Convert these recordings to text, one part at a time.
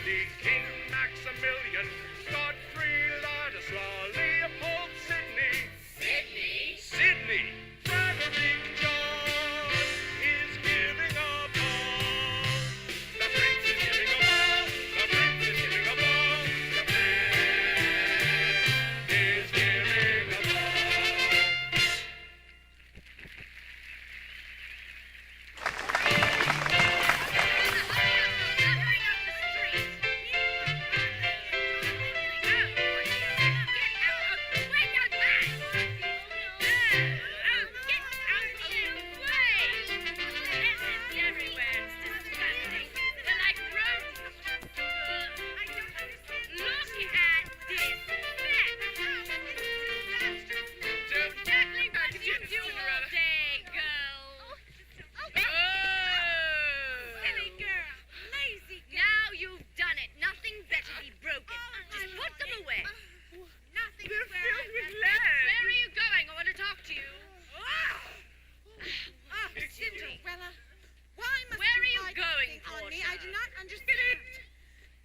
Lee, King Maximilian, Godfrey, Ladislaw, Leopold, Sidney. Sydney? Sidney! Frederick John is giving a ball. The prince is giving a ball. The prince is giving a ball. The prince is giving a ball. Cinderella, why must you hide anything on me? I do not understand.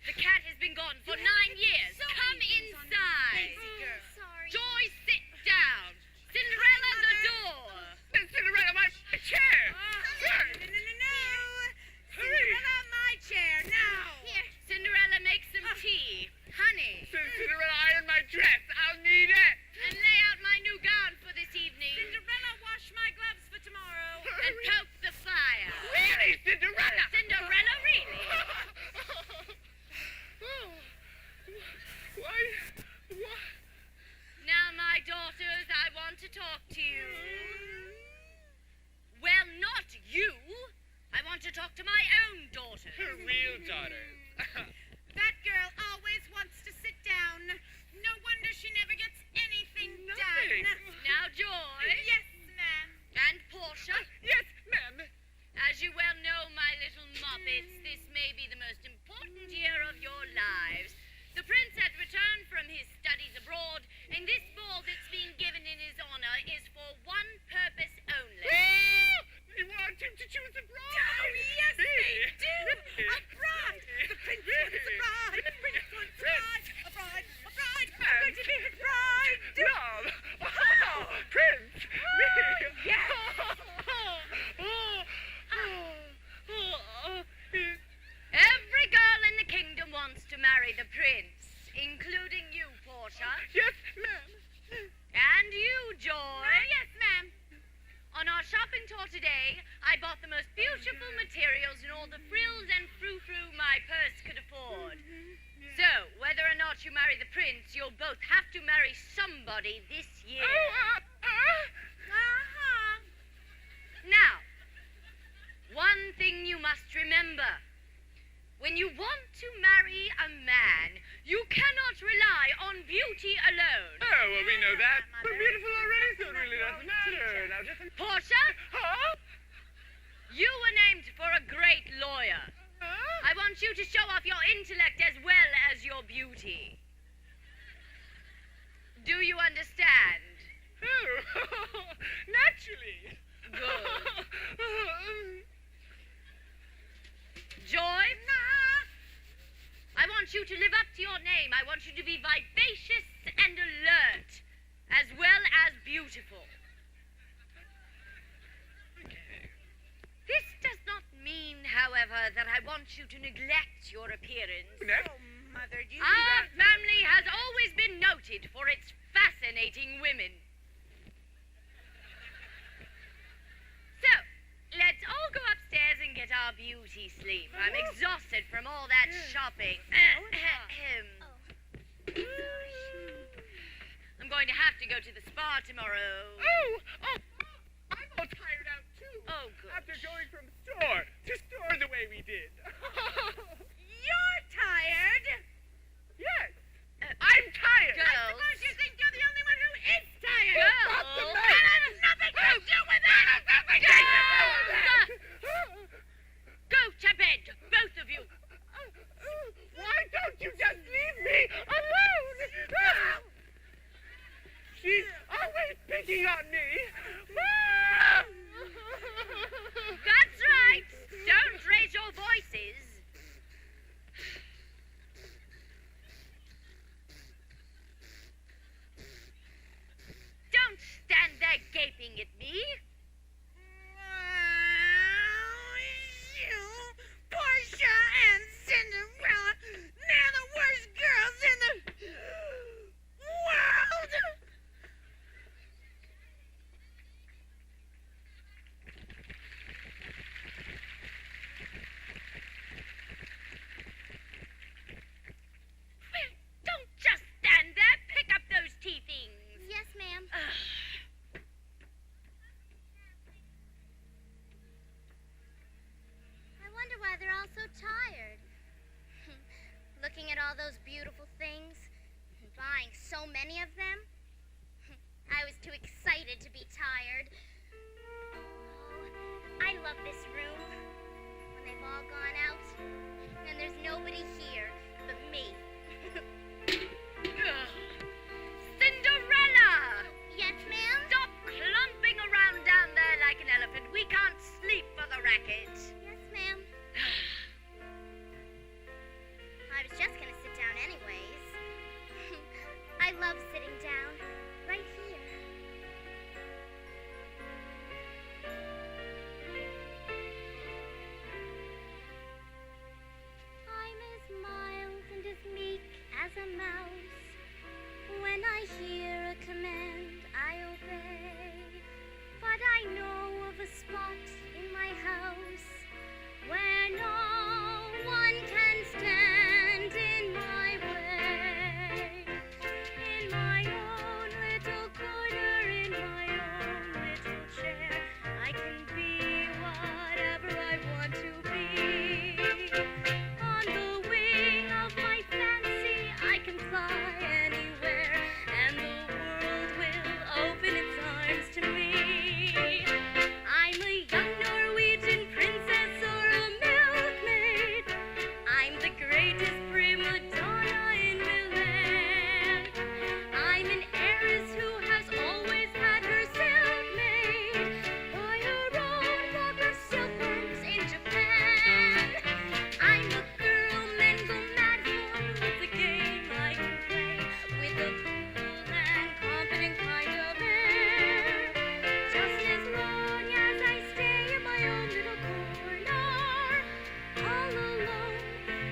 The cat has been gone for 9 years. Come inside. Sorry. Joy, sit down. Cinderella, the door. Cinderella, my chair! No. Cinderella, my chair, now. Here, Cinderella, make some tea. Honey. Cinderella, iron my dress. I'll need it. And lay out my new gown for this evening. Cinderella, wash my gloves for tomorrow. And poke the fire. Really, Cinderella? Cinderella, really? Why? Now, my daughters, I want to talk to you. Well, not you. I want to talk to my own daughters. Her real daughters. That girl always wants to sit down. No wonder she never gets anything Nothing. done. Now, Joy. Yes, ma'am. And Portia. Yes, ma'am. As you well know, my little Muppets, this may be the most important year of your lives. The prince has returned from his studies abroad, and this ball that's being given in his honor is for one purpose only. They want him to choose a bride. Oh, yes, they do. A bride. The prince wants a bride. The prince wants a bride. A bride. A bride. I'm going to be his bride. Love. Oh, Prince. Me. Yes. Every girl in the kingdom wants to marry the prince, including you, Portia. Yes, ma'am. And you, Joy. Yes, ma'am. On our shopping tour today, I bought the most beautiful materials and all the frills and frou-frou my purse could afford. So, whether or not you marry the prince, you'll both have to marry somebody this year. Now, one thing you must remember. When you want to marry a man, you cannot rely on beauty alone. Oh, well, we know that. We're beautiful already, so it really doesn't matter. Now, just... Portia, Huh? you were named for a great lawyer. Huh? I want you to show off your intellect as well as your beauty. Do you understand? Oh, naturally. Good. Joy? I want you to live up to your name. I want you to be vivacious and alert, as well as beautiful. Okay. This does not mean, however, that I want you to neglect your appearance. No? Oh, Mother, do you Our family has always been noted for its fascinating women. So, let's all go upstairs and get our beauty sleep. I'm exhausted from all that shopping. I'm going to have to go to the spa tomorrow. Oh, I'm all tired out, too. Oh, good. After going from store to store the way we did. You're tired. Yes, I'm tired. Girls. I suppose you think you're the only one who is tired. Girls. Not the That man. has nothing to do with it. Go to bed, both of you. Why don't you just leave me alone? She's always picking on me. all so tired. Looking at all those beautiful things, and buying so many of them. I was too excited to be tired. Oh, I love this room. When they've all gone out, and there's nobody here but me. Cinderella! Yes, ma'am? Stop clumping around down there like an elephant. We can't sleep for the racket. Yes, ma'am. I was just gonna sit down anyways. I love sitting down right here. I'm as mild and as meek as a mouse. When I hear a command, I obey. But I know of a spot in my house where no one can stand in my way. In my own little corner, in my own little chair, I can be whatever I want to be. On the wing of my fancy, I can fly anywhere, and the world will open its arms to me. I'm a young Norwegian princess or a milkmaid. I'm the greatest prima donna in Milan. I'm an heiress who has always had her silk made by her own flock of silkworms in Japan. I'm a girl men go mad for. It's a game I can play with a cool and confident kind of air. Just as long as I stay in my own little corner, all alone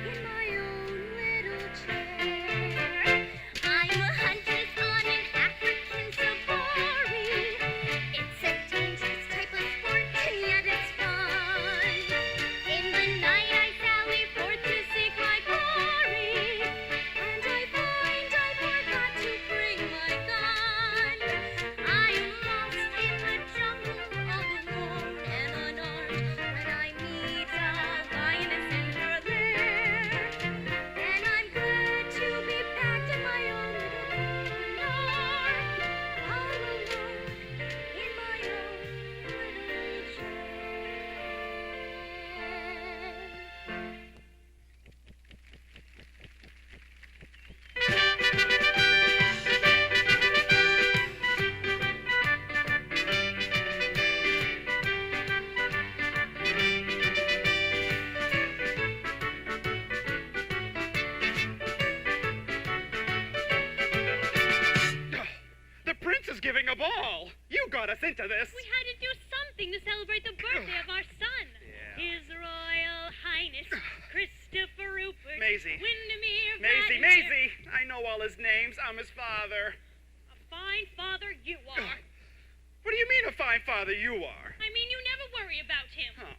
in my own little chair. I'm a huntress on an African safari. It's a dangerous type of sport, and yet it's fun. In the night I sally forth to seek my quarry, and I find I forgot to bring my gun. I am lost in the jungle, all alone and unarmed, when I meet a lioness in her lair. And I'm glad to be back in my own little corner, all alone in my own little chair. The prince is giving a ball. You got us into this. We had to do something to celebrate the birthday of our son. Yeah. His Royal Highness Christopher Rupert Maisie. Windermere Maisie, Van- Maisie. I know all his names. I'm his father. A fine father you are. What do you mean a fine father you are? I mean, you never worry about him Huh.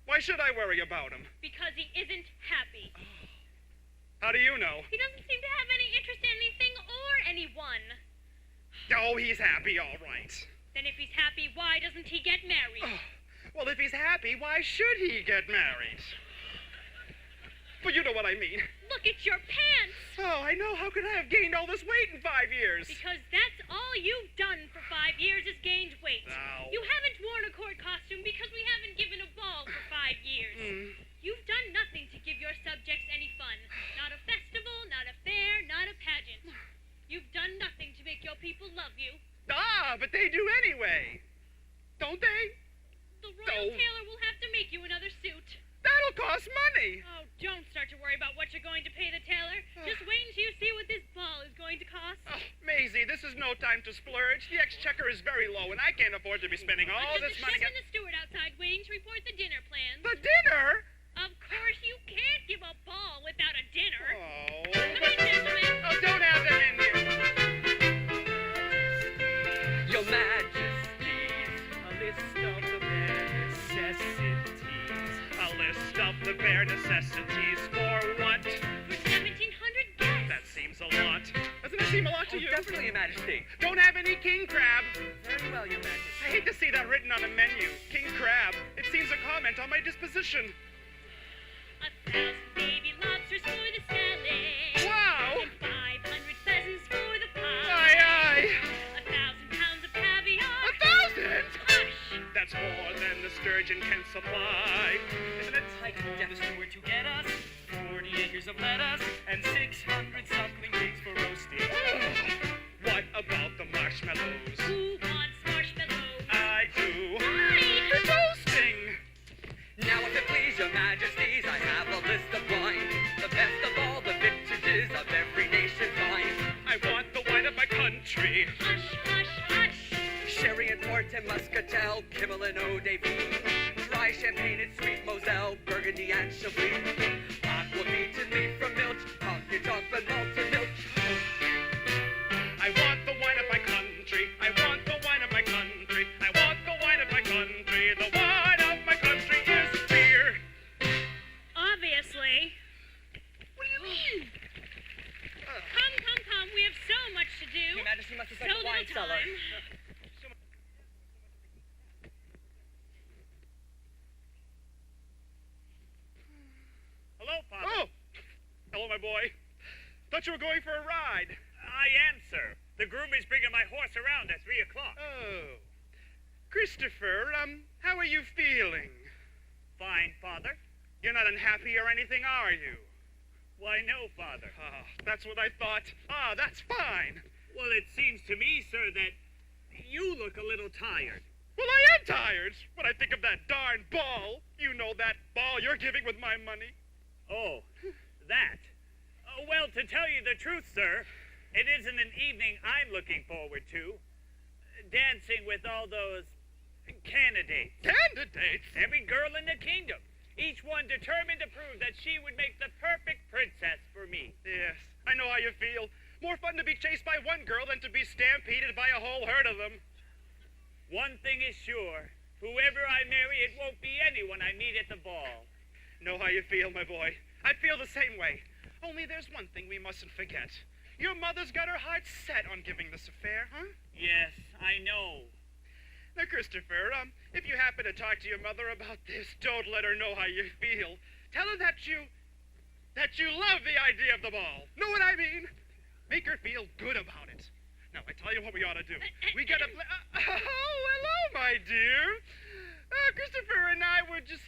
Why should I worry about him? because he isn't happy. How do you know? He doesn't seem to have any interest in anything or anyone. Oh, he's happy, all right. Then if he's happy, why doesn't he get married? Well, if he's happy, why should he get married? But you know what I mean. Look at your pants! Oh, I know. How could I have gained all this weight in 5 years? Because that's all you've done for 5 years is gained weight. Ow. You haven't worn a court costume because we haven't given a ball for 5 years. You've done nothing to give your subjects any fun. Not a festival, not a fair, not a pageant. You've done nothing to make your people love you. Ah, but they do anyway. Don't they? The royal No. tailor will have to make you another suit. That'll cost money. Oh, don't start to worry about what you're going to pay the tailor. Just wait until you see what this ball is going to cost. Oh, Maisie, this is no time to splurge. The exchequer is very low, and I can't afford to be spending all But this there's a money. chef and the steward outside waiting to report the dinner plans. The dinner? Of course, you can't give a ball without a dinner. Oh, Come in, gentlemen. oh, don't have them in here. Your Majesties, a list of the bare necessities. A list of the bare necessities for what? For 1,700 guests. That seems a lot. Doesn't it seem a lot to Oh, you? definitely, Your Majesty. Don't have any king crab. Very well, Your Majesty. I hate to see that written on a menu. King crab. It seems a comment on my disposition. 1,000 baby lobsters for the salad. Wow! And 500 pheasants for the pie. Aye, 1,000 pounds of caviar. 1,000? Hush! That's more than the sturgeon can supply. Isn't it tight for the steward to get us 40 acres of lettuce and 600 suckling pigs for roasting? What about the marshmallows? Who wants marshmallows? I do. Why? For toasting. Now, if it please your majesties, I have a list of wine, the best of all the vintages of every nation fine. I want the wine of my country. Hush, hush, hush! Sherry and port and muscatel, Kimmel and eau de vie, dry champagne and sweet Moselle, Burgundy and Chablis, aquavit and leaf from milk, pumpkin chocolate, malted milk. I want the wine of my country. I want the wine of my country. I want the wine of my country. The wine of my country is beer. Obviously. What do you mean? Come, come, come. We have so much to do. Your Majesty must have So sent a wine little cellar. time. Hello, Father. Oh, hello, my boy. Thought you were going for a ride. I am, sir. The groom is bringing my horse around at 3 o'clock. Oh, Christopher, how are you feeling? Fine, Father. You're not unhappy or anything, are you? Why, no, Father. Ah, that's what I thought. Ah, that's fine. Well, it seems to me, sir, that you look a little tired. Well, I am tired when I think of that darn ball. You know that ball you're giving with my money. Oh, that. Well, to tell you the truth, sir, it isn't an evening I'm looking forward to. Dancing with all those candidates. Candidates? Every girl in the kingdom. Each one determined to prove that she would make the perfect princess for me. Yes, I know how you feel. More fun to be chased by one girl than to be stampeded by a whole herd of them. One thing is sure. Whoever I marry, it won't be anyone I meet at the ball. Know how you feel, my boy. I feel the same way. Only there's one thing we mustn't forget. Your mother's got her heart set on giving this affair, huh? Yes, I know. Now, Christopher, if you happen to talk to your mother about this, don't let her know how you feel. Tell her that you love the idea of the ball. Know what I mean? Make her feel good about it. Now, I tell you what we ought to do. We gotta play... oh, hello, my dear. Christopher and I were just,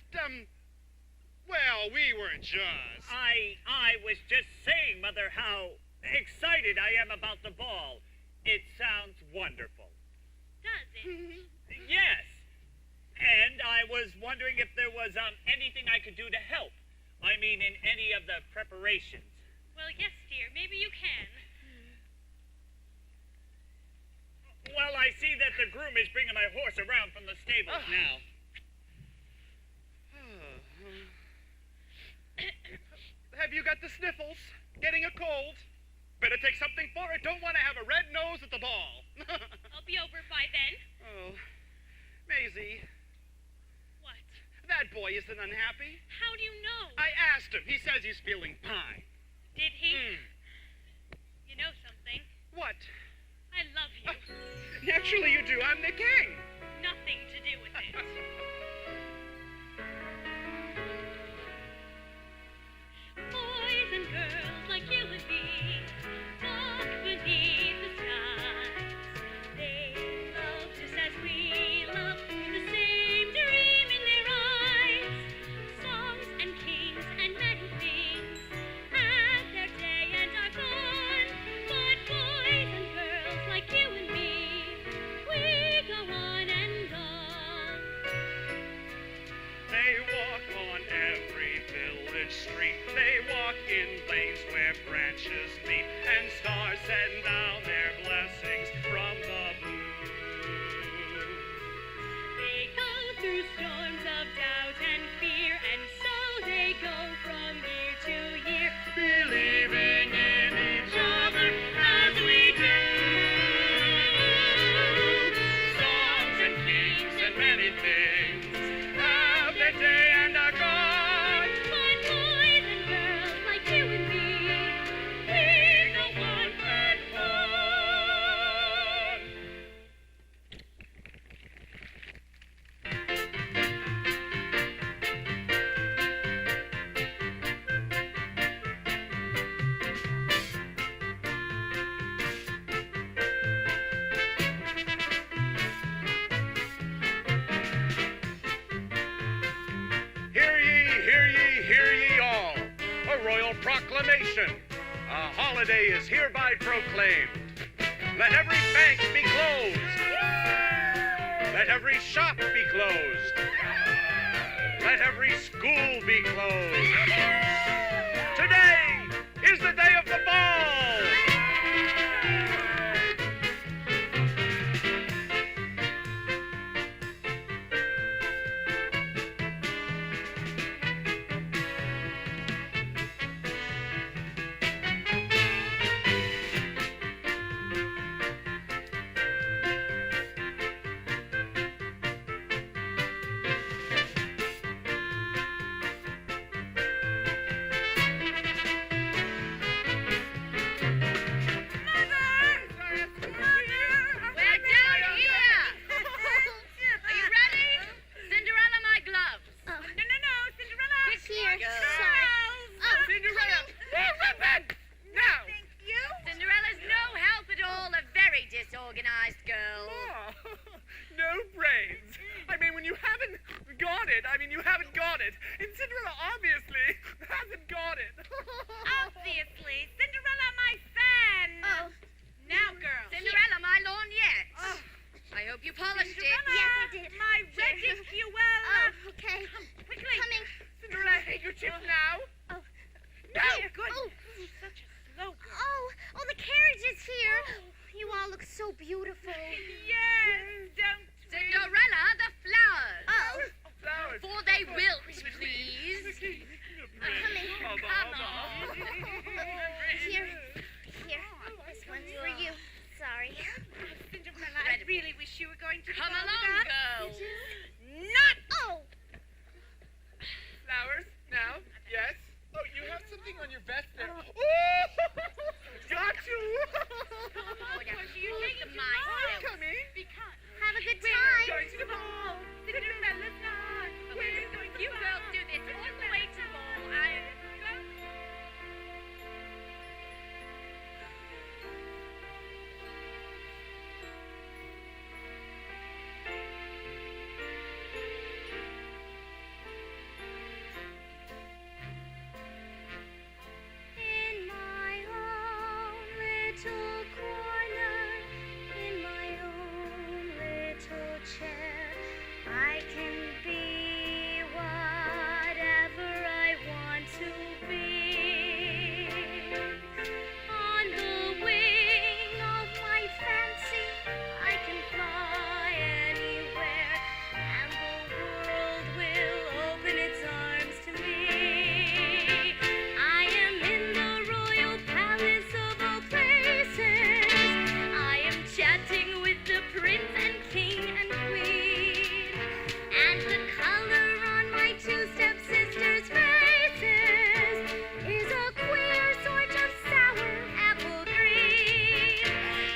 well, we were just... I was just saying, Mother, how excited I am about the ball. It sounds wonderful. Does it? Yes. And I was wondering if there was anything I could do to help. I mean, in any of the preparations. Well, yes, dear. Maybe you can. Well, I see that the groom is bringing my horse around from the stables now. Have you got the sniffles? Getting a cold? Better take something for it. Don't want to have a red nose at the ball. I'll be over by then. Oh, Maisie, What? that boy isn't unhappy. How do you know? I asked him. He says he's feeling fine. Did he? You know something? What? I love you. Naturally you do. I'm the king. Nothing to do with it. Boys and girls like you and me walk beneath the stars. They love just as we love, the same dream in their eyes. Songs and kings and many things have their day and are gone. But boys and girls like you and me, we go on and on. They walk on every village street. They walk in lanes where branches meet, and stars send down their blessings from the blue. They go through storms of doubt and fear, and so they go from year to year, Believing in each other as we do. Songs and kings and many things have their day and are gone. But boys and girls like you and me, we go on and on. royal proclamation. A holiday is hereby proclaimed. Let every bank be closed. Let every shop be closed. Let every school be closed. Today is the day of the ball. We're down here. Are you ready? Cinderella, my gloves. No, Cinderella. Quick here. Cinderella, ribbon! Now! Thank you. Cinderella's no help at all. A very disorganized girl. No brains. I mean, when you haven't got it, you haven't got it. And Cinderella obviously hasn't got it. Obviously. Cinderella, my fan. Oh, Now, girl. Cinderella, my lorgnette. I hope you polished it. Cinderella, my wedding fuel. Okay. Quickly. Coming. Cinderella, handkerchief now. Oh. No. Good. Oh. Such a slow girl. Oh, the carriage is here. You all look so beautiful. Yes, don't we? Cinderella, the flowers. Oh, flowers. For they wilt, please. Coming. Come on. Here. This one's for you. Sorry. Cinderella, I really wish you were going to Come the ball along, with us. girls. Not. Oh. Flowers now. Yes. Oh, you have something on your vest there. Oh, got you. You take the mice. Coming. Because Have a good we're time. going to the ball. Cinderella's not. We're going to You the girls ball. do this all the way to the ball. In my own little corner, in my own little chair, I can be whatever I want to be. On the wing of my fancy, I can fly anywhere, and the world will open its arms to me. I am in the royal palace of all places. I am chatting with the prince and king and queen. And the color on my two stepsisters' faces is a queer sort of sour apple green.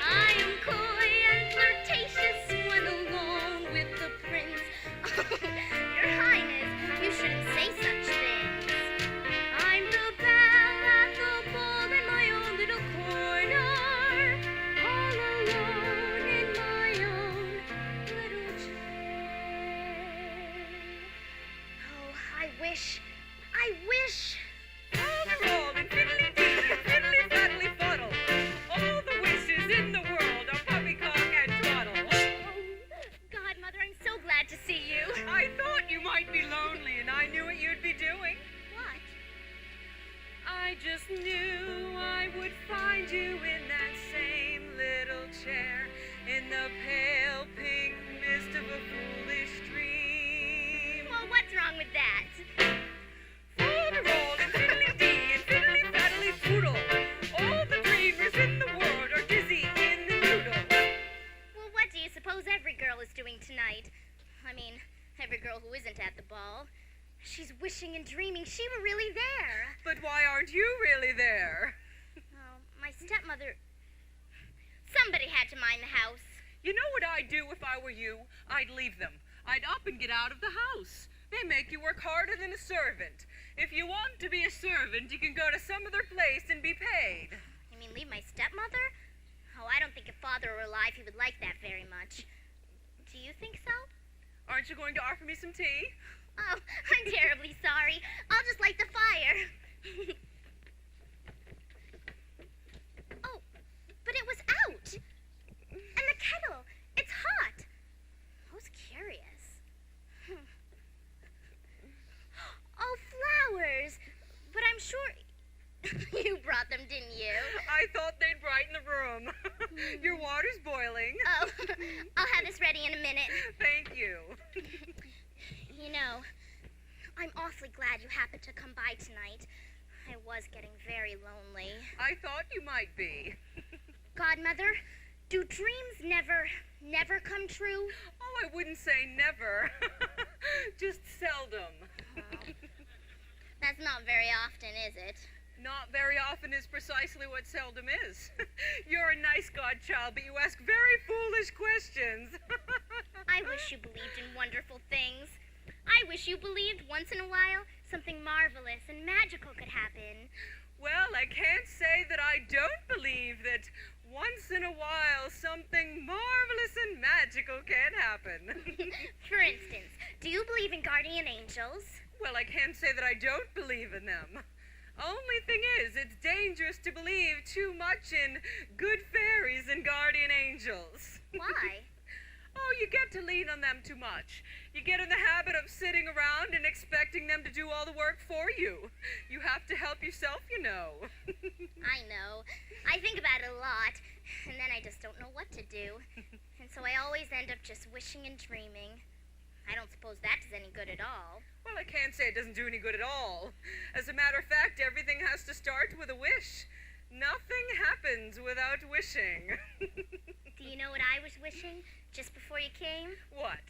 I am coy and flirtatious when alone with the prince. Your Highness, you shouldn't say such things. I'm the belle at the ball in my own little corner, all alone in my own little chair. Oh, I wish. Roll and fiddly-dee, fiddly-faddly fuddle. All the wishes in the world are poppycock and twaddle. Godmother, I'm so glad to see you. I thought you might be lonely, and I knew what you'd be doing. What? I just knew I would find you in that same little chair, in the pale pink mist of a foolish dream. Well, what's wrong with that? Roll and fiddly-dee and fiddly-faddly poodle. All the dreamers in the world are dizzy in the noodle. Well, what do you suppose every girl is doing tonight? I mean, every girl who isn't at the ball. She's wishing and dreaming she were really there. But why aren't you really there? Oh, my stepmother... Somebody had to mind the house. You know what I'd do if I were you? I'd leave them. I'd up and get out of the house. They make you work harder than a servant. If you want to be a servant, you can go to some other place and be paid. You mean leave my stepmother? Oh, I don't think if father were alive he would like that very much. Do you think so? Aren't you going to offer me some tea? Oh, I'm terribly sorry. I'll just light the fire. them, didn't you? I thought they'd brighten the room. Your water's boiling. Oh, I'll have this ready in a minute. Thank you. You know, I'm awfully glad you happened to come by tonight. I was getting very lonely. I thought you might be. Godmother, do dreams never come true? Oh, I wouldn't say never. Just seldom. Well, that's not very often, is it? Not very often is precisely what seldom is. You're a nice godchild, but you ask very foolish questions. I wish you believed in wonderful things. I wish you believed once in a while something marvelous and magical could happen. Well, I can't say that I don't believe that once in a while something marvelous and magical can happen. For instance, do you believe in guardian angels? Well, I can't say that I don't believe in them. Only thing is, it's dangerous to believe too much in good fairies and guardian angels. Why? Oh, you get to lean on them too much. You get in the habit of sitting around and expecting them to do all the work for you. You have to help yourself, you know. I know. I think about it a lot, and then I just don't know what to do. And so I always end up just wishing and dreaming. I don't suppose that does any good at all. Well, I can't say it doesn't do any good at all. As a matter of fact, everything has to start with a wish. Nothing happens without wishing. Do you know what I was wishing just before you came? What?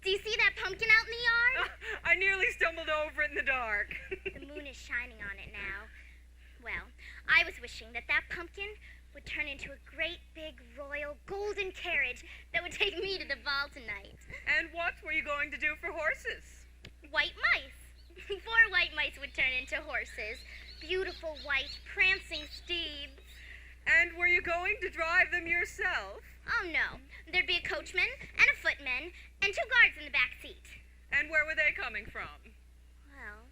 Do you see that pumpkin out in the yard? I nearly stumbled over it in the dark. The moon is shining on it now. Well, I was wishing that pumpkin would turn into a great big royal golden carriage that would take me to the ball tonight. And what were you going to do for horses? White mice. 4 white mice would turn into horses. Beautiful white prancing steeds. And were you going to drive them yourself? Oh, no. There'd be a coachman and a footman and 2 guards in the back seat. And where were they coming from? Well,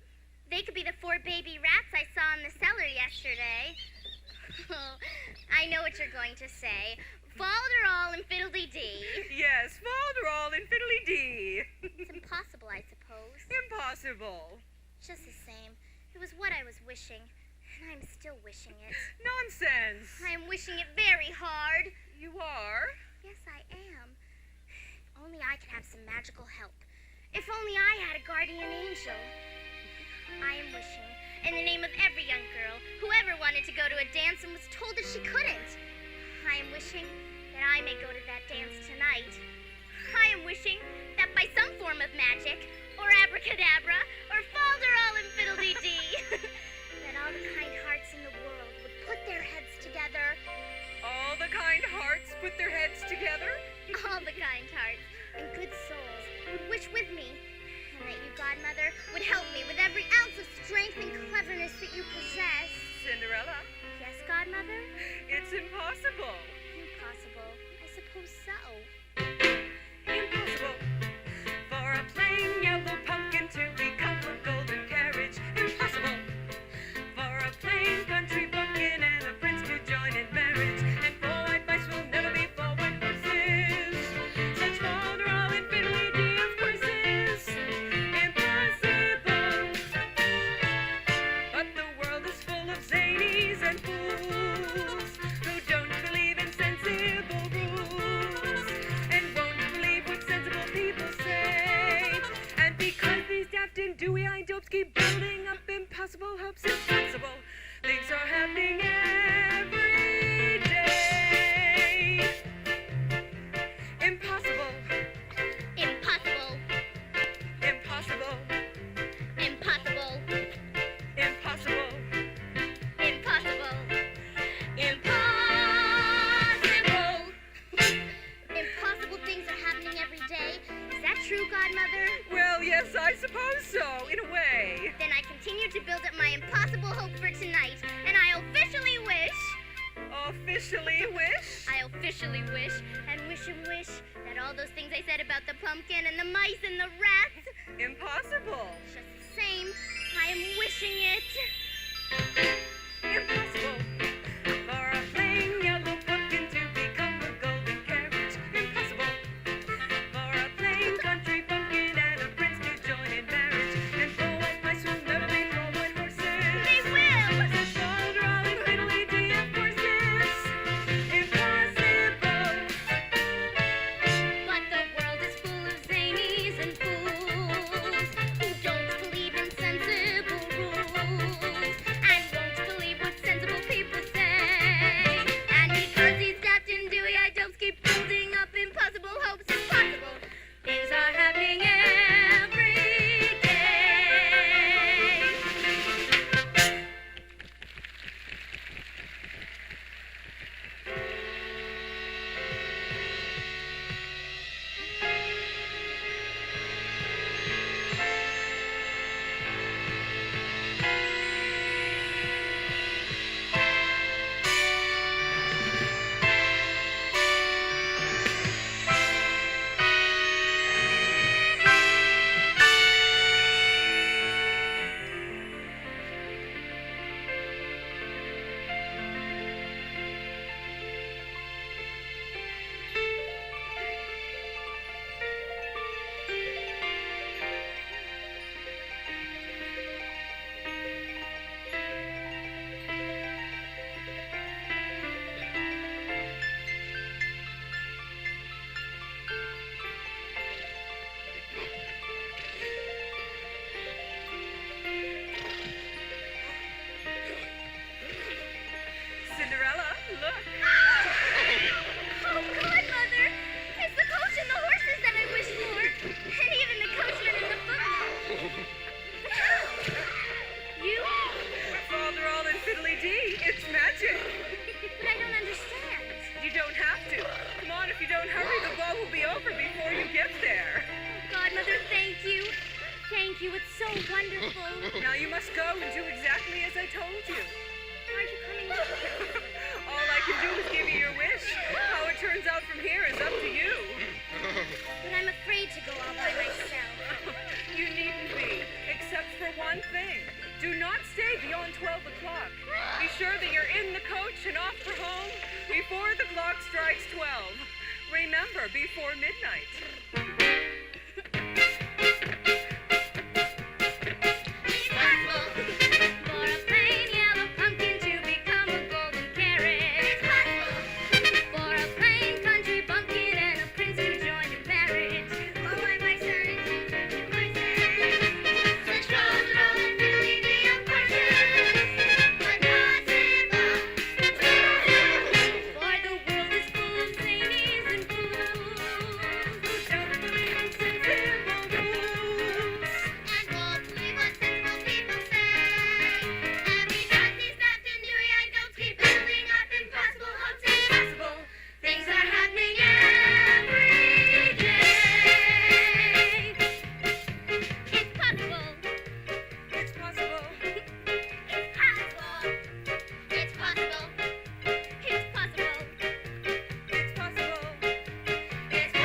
they could be the 4 baby rats I saw in the cellar yesterday. Oh, I know what you're going to say. Falderall and fiddly-dee. Yes, falderall and fiddly-dee. It's impossible, I suppose. Impossible. Just the same. It was what I was wishing, and I'm still wishing it. Nonsense. I am wishing it very hard. You are? Yes, I am. If only I could have some magical help. If only I had a guardian angel. I am wishing, in the name of every young girl who ever wanted to go to a dance and was told that she couldn't. I am wishing that I may go to that dance tonight. I am wishing that by some form of magic, or abracadabra, or falderall and fiddly-dee, that all the kind hearts in the world would put their heads together. All the kind hearts put their heads together? All the kind hearts and good souls would wish with me, and that you, Godmother, would help me with every ounce of strength and cleverness that you possess. Cinderella? Yes, Godmother? It's impossible. Impossible. I suppose so. Impossible for a plain yellow pumpkin to become a golden carriage. Impossible for a plain country bumpkin and a prince to join in marriage. And 4 white mice will never be 4 white horses. Such falderall and fiddly-dee, of course, is impossible. But the world is full of zanies and fools who don't believe in sensible rules and won't believe what sensible people say. And because these daft and dewy-eyed dopes keep building up impossible hopes, impossible things are happening every day. Impossible, Impossible. impossible, Impossible. impossible. Impossible. Impossible things are happening every day. Is that true, Godmother? Well, yes, I suppose so, in a way. Then I continue to build up my impossible hope for tonight, and I officially wish, Officially wish? I officially wish, and wish that all those things I said about the pumpkin and the mice and the rats, Impossible. just the same, I am wishing it. Impossible for a plain yellow pumpkin to become a golden carriage. Impossible for a plain country bumpkin and a prince to join in marriage. And 4 white mice will never be 4 white horses. They will! Such falderall and fiddly you. It's so wonderful. Now you must go and do exactly as I told you. Aren't you coming with me? All I can do is give you your wish. How it turns out from here is up to you. But I'm afraid to go all by myself. You needn't be, except for one thing. Do not stay beyond 12 o'clock. Be sure that you're in the coach and off for home before the clock strikes 12. Remember, before midnight. For a plain yellow pumpkin to become a golden carrot. For a plain country bumpkin and a prince to join your marriage. Oh, my son, my son. Such roll and really be a person, but not simple. For the world is full of zanies and fools who don't believe in simple rules. And won't believe what sensible people say. And because he's left in New York, don't keep building up impossible hopes. Impossible things are happening every day. It's possible. It's possible. It's possible. It's possible. It's possible. It's possible. It's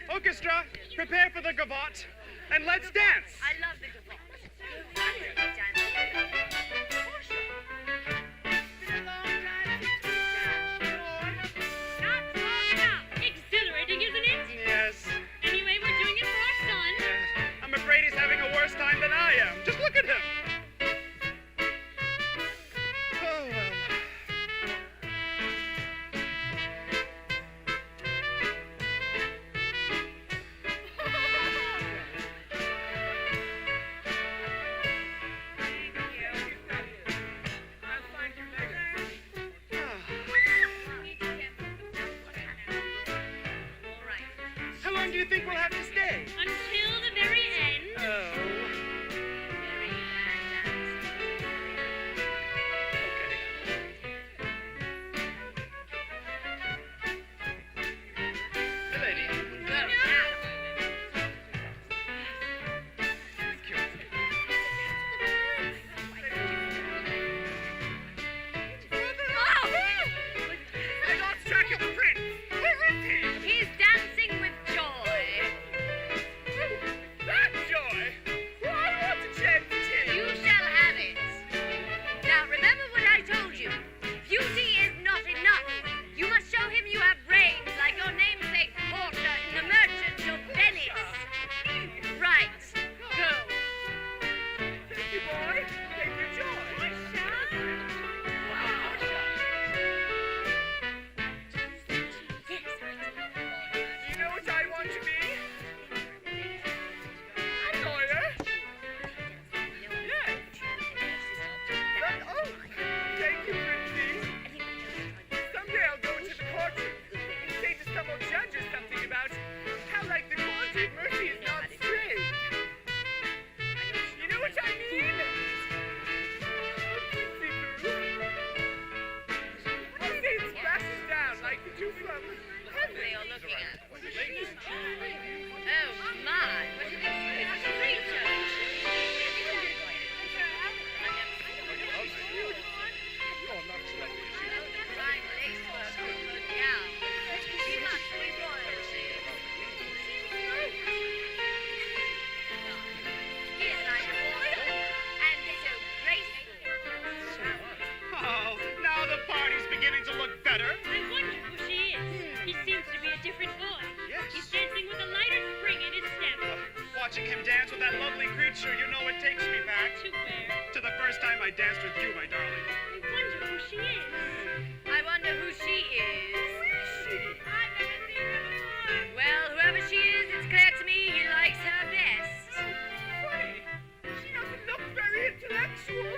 Orchestra, prepare for the gavotte, and let's dance. I love the gavotte. Not long enough. Exhilarating, isn't it? Yes. Anyway, we're doing it for our son. I'm afraid he's having a worse time than I am. Just look at him. Oh, well. How long do you think we'll have to stay? Until the very end. Oh. Milady. I lost track of the prince. Where is he? He's dancing with joy. dance with that lovely creature, you know it takes me back. To where? To the first time I danced with you, my darling. I wonder who she is. I wonder who she is. I've never seen her before. Well, whoever she is, it's clear to me he likes her best. Funny. She doesn't look very intellectual.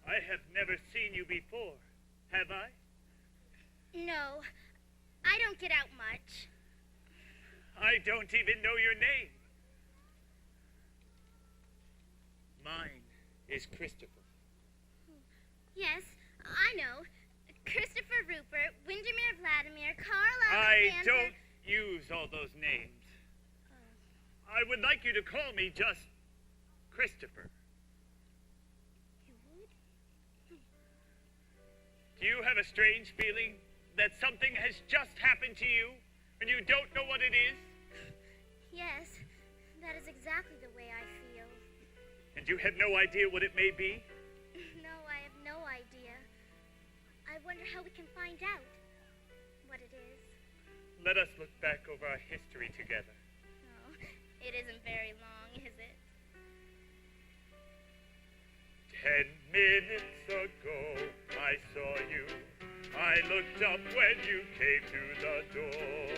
I have never seen you before, have I? No, I don't get out much. I don't even know your name. Mine is Christopher. Yes, I know. Christopher Rupert, Windermere Vladimir, Carl I Alexander... don't use all those names. I would like you to call me just Christopher. You would? Do you have a strange feeling that something has just happened to you and you don't know what it is? Yes, that is exactly the way I feel. And you have no idea what it may be? No, I have no idea. I wonder how we can find out what it is. Let us look back over our history together. Oh, it isn't very long, is it? 10 minutes ago, I saw you. I looked up when you came through the door.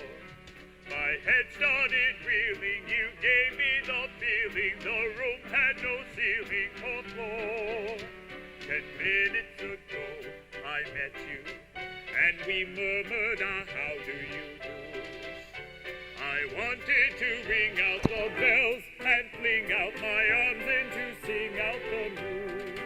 My head started reeling, you gave me the feeling. The room had no ceiling or floor. 10 minutes ago, I met you, and we murmured, how do you do? I wanted to ring out the bells and fling out my arms and to sing out the news.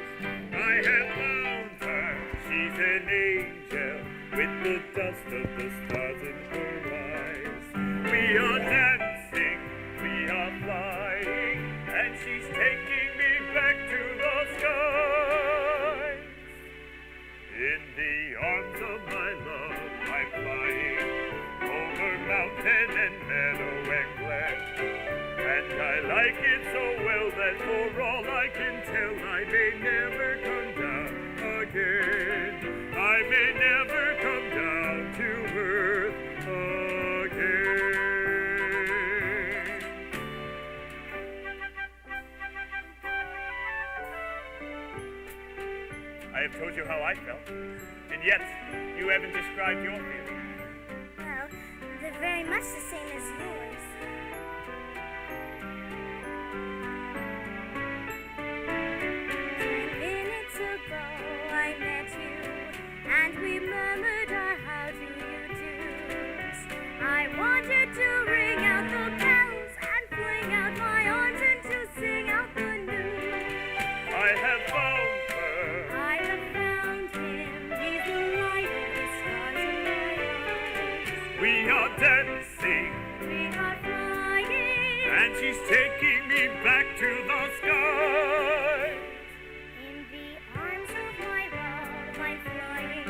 I have found her, she's an angel, with the dust of the stars in her eyes. We are dancing, we are flying, and she's taking me back to the skies. In the arms of my love, I'm flying, over mountain and meadow and glen. And I like it so well that for all I can tell, I may never come down again. I may never come down to earth again. I have told you how I felt, and yet you haven't described your feelings. Well, they're very much the same as yours. 10 minutes ago, I met you, and we murmured our how do you do's. I wanted to ring out the bells and fling out my arms and to sing out the news. I have found her. I have found him, he's the light of the stars in my eyes. We are dancing, We are flying and she's taking me back to the sky. in the arms of my love. I'm flying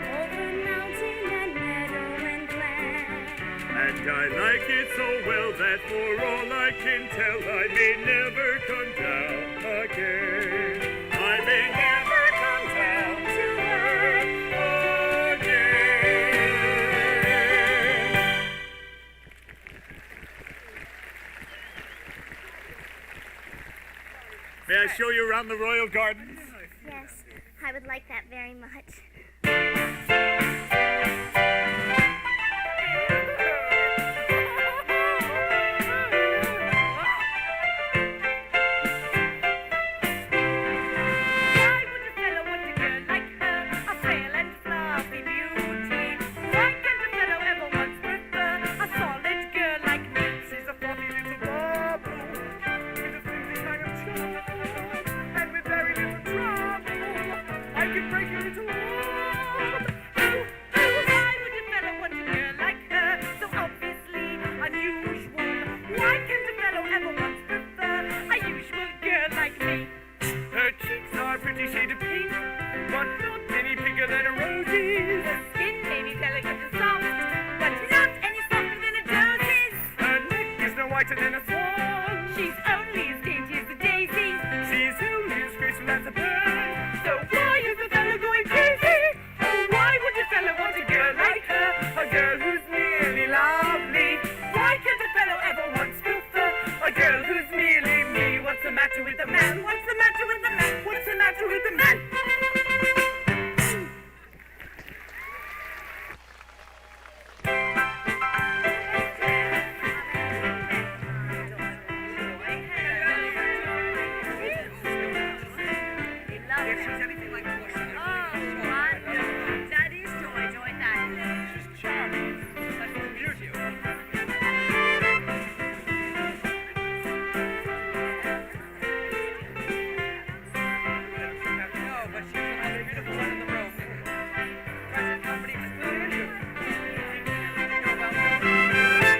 over mountain and meadow and glen. And I like it so well that for all I can tell, I may never come down again. I may never come down to earth again. May I show you around the royal gardens? Yes, I would like that very much. Why would a fellow want a girl like her, a frail and fluffy beauty? Why can't a fellow ever once prefer a solid girl like me? She's a fluffy little bubble, with a flimsy kind of charm, and with very little trouble, I can break her into love. Why would a fellow want a girl like her, so obviously unusual? Why can't a fellow ever once prefer a usual girl like me? Her cheeks are a pretty shade of pink, but not any pinker than a rose's. Her skin may be delicate and soft, but not any softer than a dose's. Her neck is no whiter than a swan. She's only as dainty as a daisy. She's only as graceful as a bird. So If she's anything like Portia. Wonderful. Daddy's joy, joy that. She's charming. Nice to meet you. No, but she's the most beautiful one in the room. Present company excluded. You know about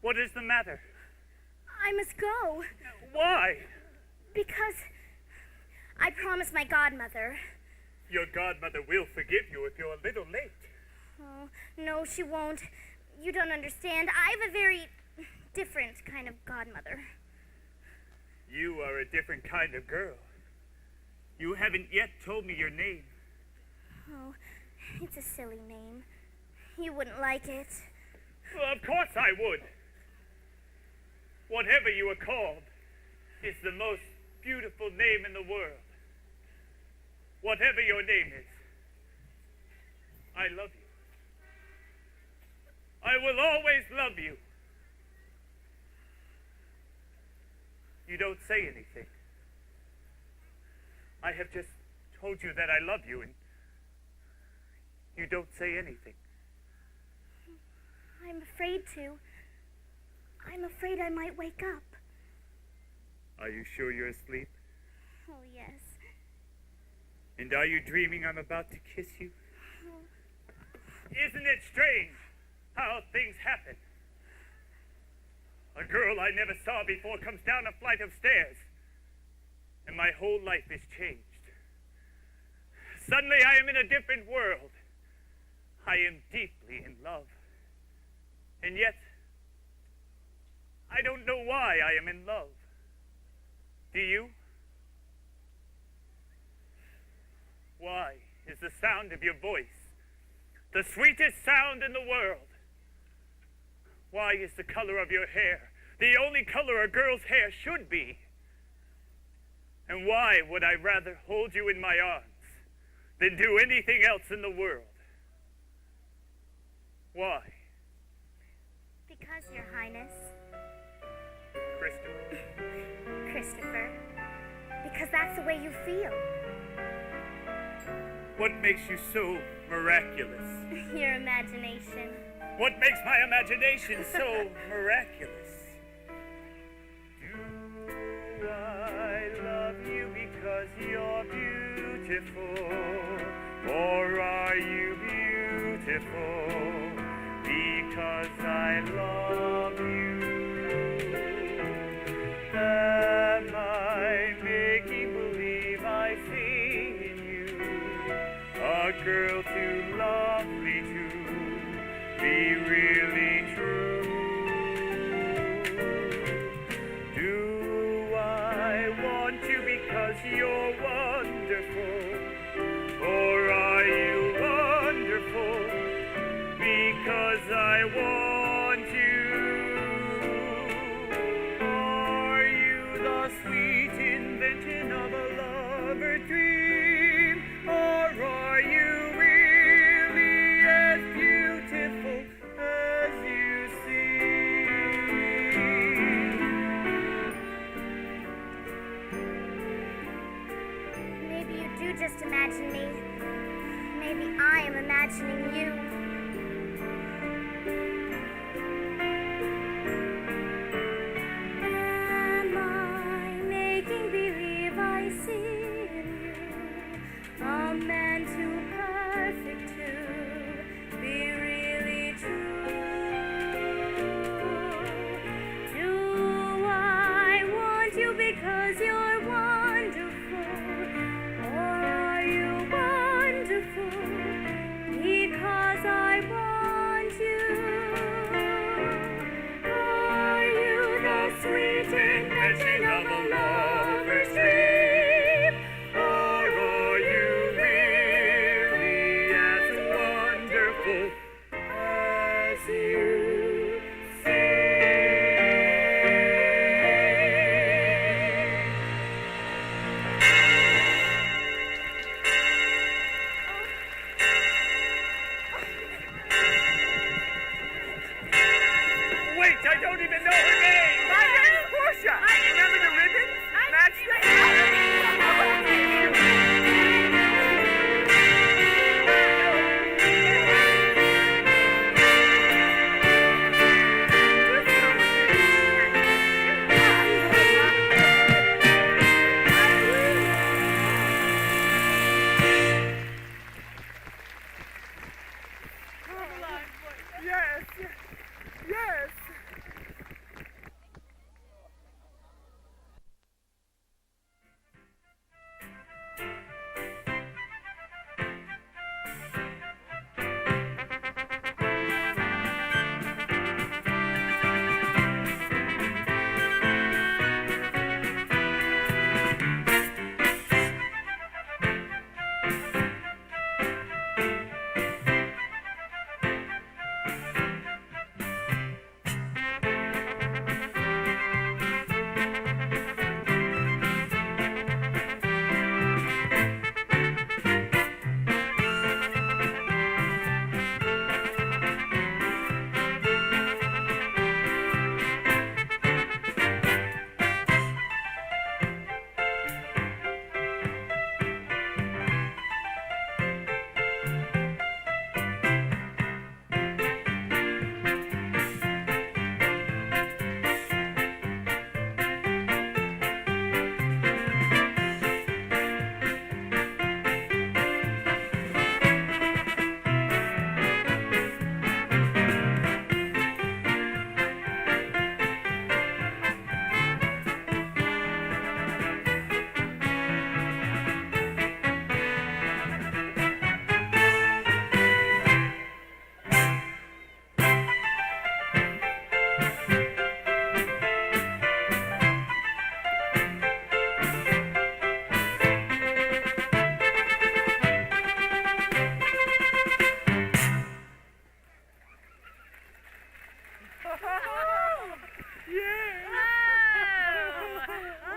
What is the matter? I must go Why? because I promised my godmother. Your godmother will forgive you if you're a little late. Oh, no, she won't. You don't understand. I have a very different kind of godmother. You are a different kind of girl. You haven't yet told me your name. Oh, it's a silly name. You wouldn't like it. Well, of course I would. Whatever you are called is the most beautiful name in the world. Whatever your name is, I love you. I will always love you. You don't say anything. I have just told you that I love you, and you don't say anything. I'm afraid to. I'm afraid I might wake up. Are you sure you're asleep? Oh, yes. And are you dreaming I'm about to kiss you? Isn't it strange how things happen? A girl I never saw before comes down a flight of stairs, and my whole life is changed. Suddenly I am in a different world. I am deeply in love. And yet, I don't know why I am in love. Do you? Why is the sound of your voice the sweetest sound in the world? Why is the color of your hair the only color a girl's hair should be? And why would I rather hold you in my arms than do anything else in the world? Why? Because, Your Highness. Christopher. Christopher. Because that's the way you feel. What makes you so miraculous? Your imagination. What makes my imagination so miraculous? Do I love you because you're beautiful? Or are you beautiful because I love you? Am I making believe I see in you a girl too lovely to be really true. Do I want you because you're wonderful? Or are you wonderful because I want you? Are you the sweet invention of a lover's dream? Or are you really as beautiful as you seem? Maybe you do just imagine me. Maybe I am imagining you. Am I making believe I see in you a man too perfect to be really true? Do I want you because you're wonderful? Or are you wonderful because I want you? Are you the sweet invention of a lover's dream? Or are you really as wonderful as you Wait, I don't even know her name! My name's Portia. Remember the ribbons? Match Yes. Yes.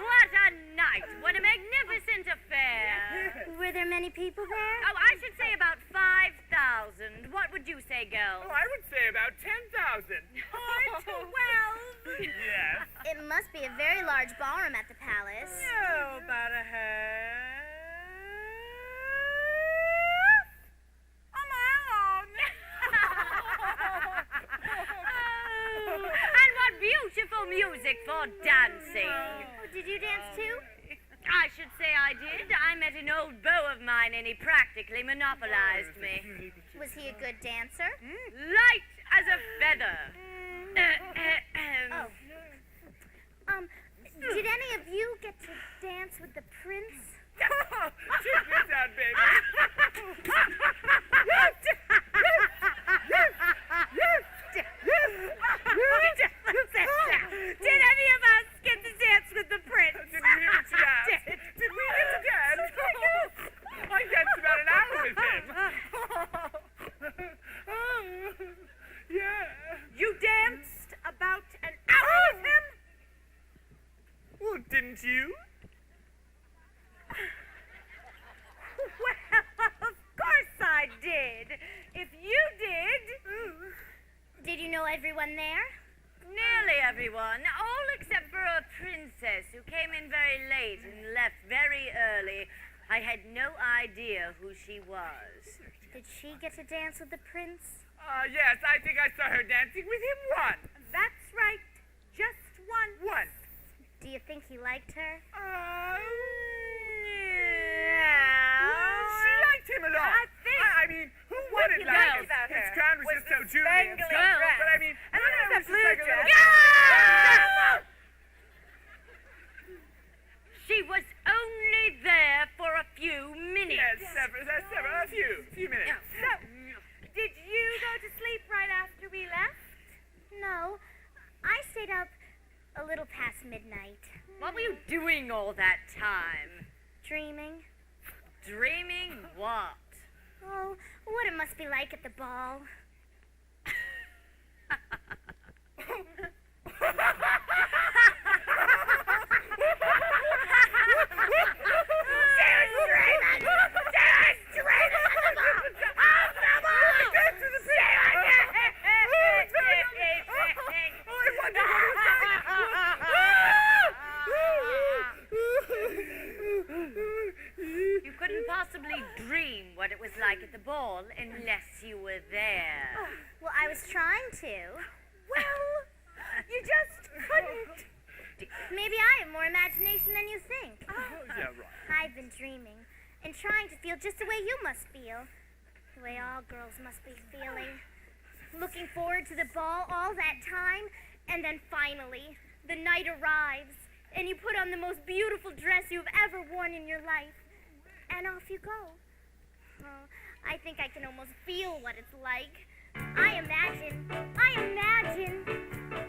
What a night! What a magnificent affair! Were there many people there? Oh, I should say about 5,000. What would you say, girls? I would say about 10,000. Yes. It must be a very large ballroom at the palace. Oh, about a half. And what beautiful music for dancing. Oh, did you dance too? I should say I did. I met an old beau of mine and he practically monopolized me. Was he a good dancer? Light as a feather. Oh. Did any of you get to dance with the prince? Check this out, baby. Did you know everyone there? Nearly everyone, all except for a princess who came in very late and left very early. I had no idea who she was. Did she get to dance with the prince? Yes, I think I saw her dancing with him once. That's right. Just one. Once. Do you think he liked her? She liked him a lot. I think I mean, who wouldn't he like liked him? about His her crown was just so jewelry and spangly stuff. dress. But I mean, And then there's that it was just blue like a dress. little- She was only there for a few minutes. Yes, a few minutes. So, did you go to sleep right after we left? No. I stayed up a little past midnight. What were you doing all that time? Dreaming. Dreaming what? Oh, what it must be like at the ball. You couldn't possibly dream what it was like at the ball unless you were there. Well, I was trying to. Well, you just couldn't. Maybe I have more imagination than you think. Yeah, right. I've been dreaming and trying to feel just the way you must feel. The way all girls must be feeling. Looking forward to the ball all that time, and then finally, the night arrives, and you put on the most beautiful dress you've ever worn in your life, and off you go. Oh, I think I can almost feel what it's like. I imagine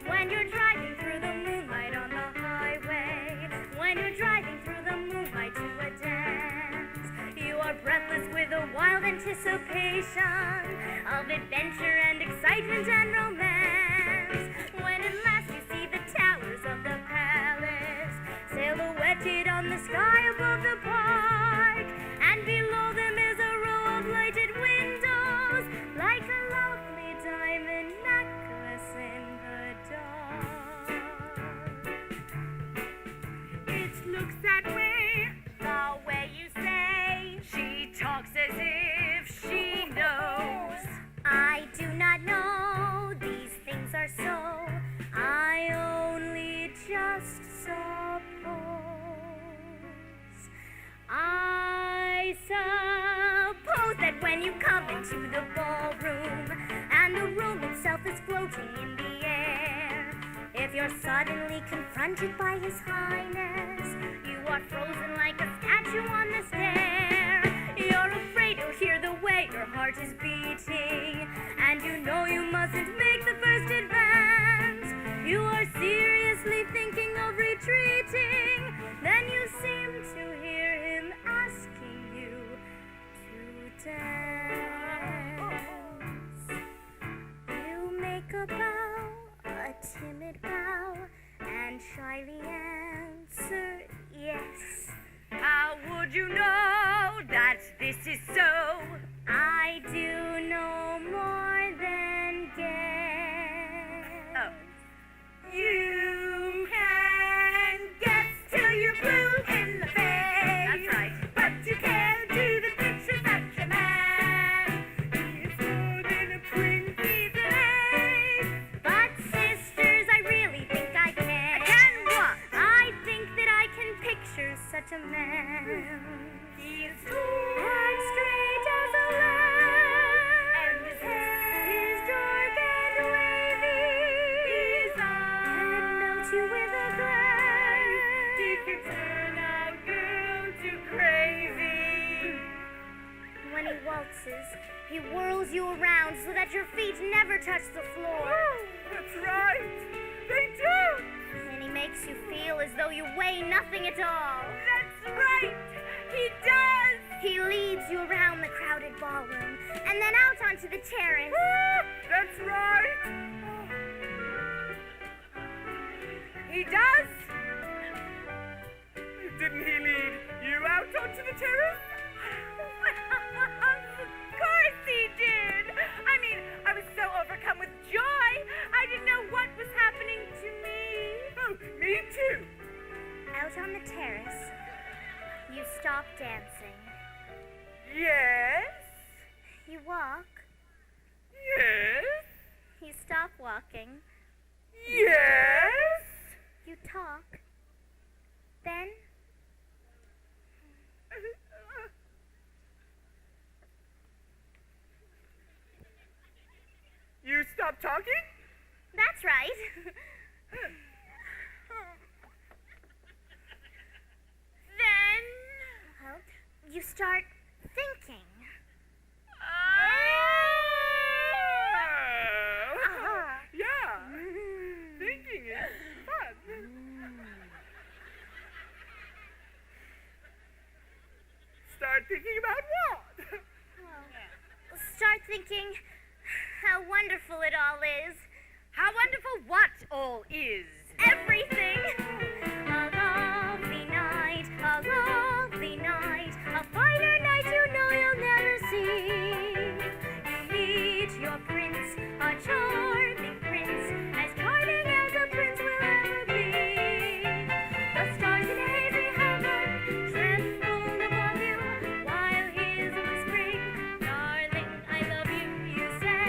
when you're driving through the moonlight on the highway, when you're driving through the moonlight to a dance, you are breathless with a wild anticipation of adventure and excitement and romance. When at last you see the towers of the palace silhouetted on the sky above the park, and below them is a row of lighted windows, like a lovely diamond necklace in the dark. It looks that way. The way you say, she talks as if she knows. I do not know, these things are so, I only just suppose. I suppose that when you come into the ballroom and the room itself is floating in the air, if you're suddenly confronted by His Highness, you are frozen like a statue on the stair. You're afraid you'll hear the way your heart is beating, and you know you mustn't make the first advance. You are seriously thinking of retreating, then you seem to hear Him asking you to dance. You make a bow, a timid bow, and shyly answer yes. How would you know that this is so? I do no more than guess. Oh. You can guess till you're blue in the face. That's right. But you can't do the picture such a man. He's more than a prince, he's an ace. But sisters, I really think I can. Can what? I think that I can picture such a man. He's And straight as a lamb, and his hair is dark and wavy. His And eyes, melts you with a glance. he can turn a girl to crazy. When he waltzes, he whirls you around so that your feet never touch the floor. That's right. They do. And he makes you feel as though you weigh nothing at all. That's right, he does. He leads you around the crowded ballroom and then out onto the terrace. That's right. He does. Didn't he lead you out onto the terrace? Of course he did. I mean, I was so overcome with joy walk. Yes. You stop walking. Yes. You talk. Then You stop talking? that's right. Then. Well, you start thinking. Yeah. Thinking is fun. Start thinking about what? Start thinking how wonderful it all is. How wonderful what all is. Everything. A lovely night, a lovely night, a finer night you know you'll never see. You meet your prince, a charming prince, as charming as a prince will ever be. The stars in hazy heaven tremble above you while he is whispering, darling, I love you. You say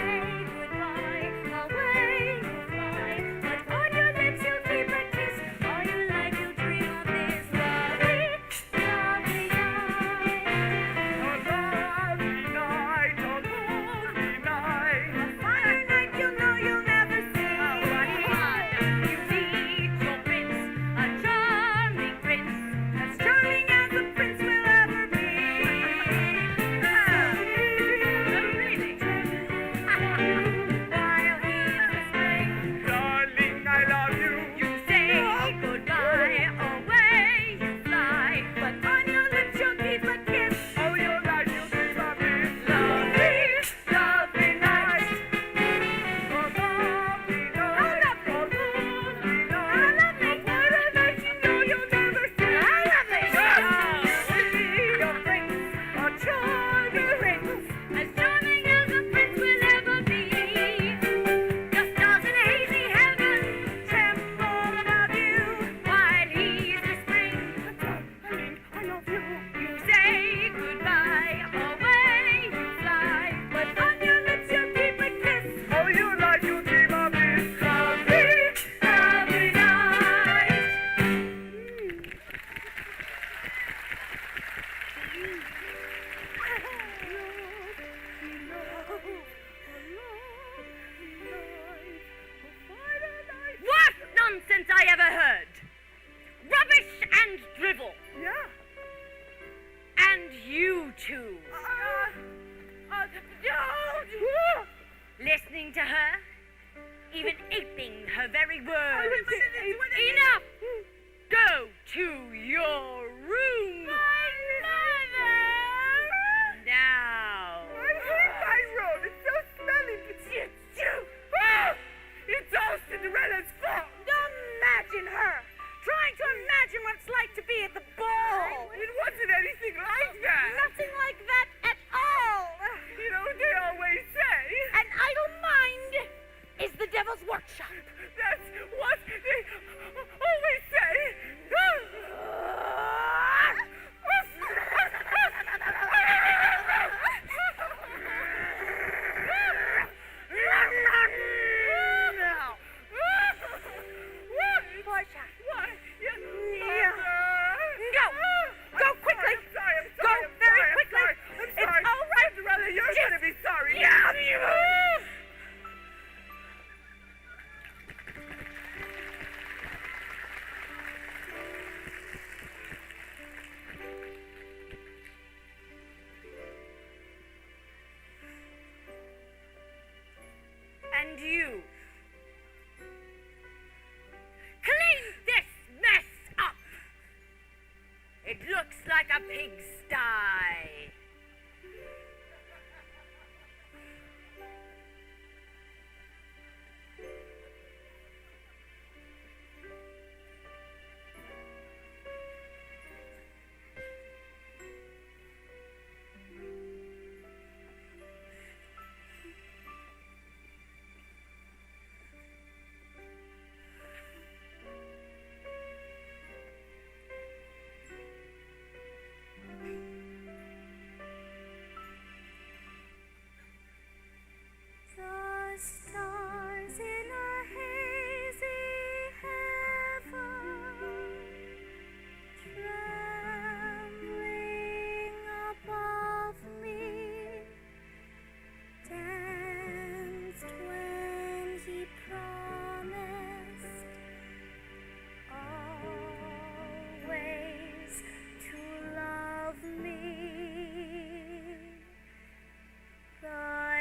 goodbye, away you fly, but on your lips you'll keep a kiss. All your life you'll dream of this lovely, lovely night. A lovely night, a lovely night. A finer night you know you'll never see. You meet your prince, a charming prince, as charming as a prince will ever be. While he's whispering, Darling, I love you. you say goodbye, away you fly, but on your lips you'll keep a kiss. All your life you'll dream of this Lovely, lovely night. A lovely night, a lovely night. A finer night you know you'll never see. I love it. Your prince, a charming prince. As charming as a prince will ever be. The stars in hazy heaven tremble above you while he's whispering. Darling, I love you. You say goodbye, away you fly, but on your lips you'll keep a kiss. All your life you'll dream of this lovely, Lovely night. What nonsense I ever heard! Rubbish and drivel! Yeah. And you two! Listening to her? Even aping her very words? Enough! Go to your room! Now! I hate my room. It's so smelly. It's all Cinderella's fault. Imagine her! Trying to imagine what it's like to be at the ball! It wasn't anything like that. Nothing like that at all! You know what they always say? An idle mind is the devil's workshop. That's what they always say. Portia, What? Yeah. Go! Go quickly! I'm sorry. Go very I'm quickly. sorry. I'm It's sorry. all right. Cinderella, you're Just- going to be sorry. And you. Clean this mess up! It looks like a pigsty.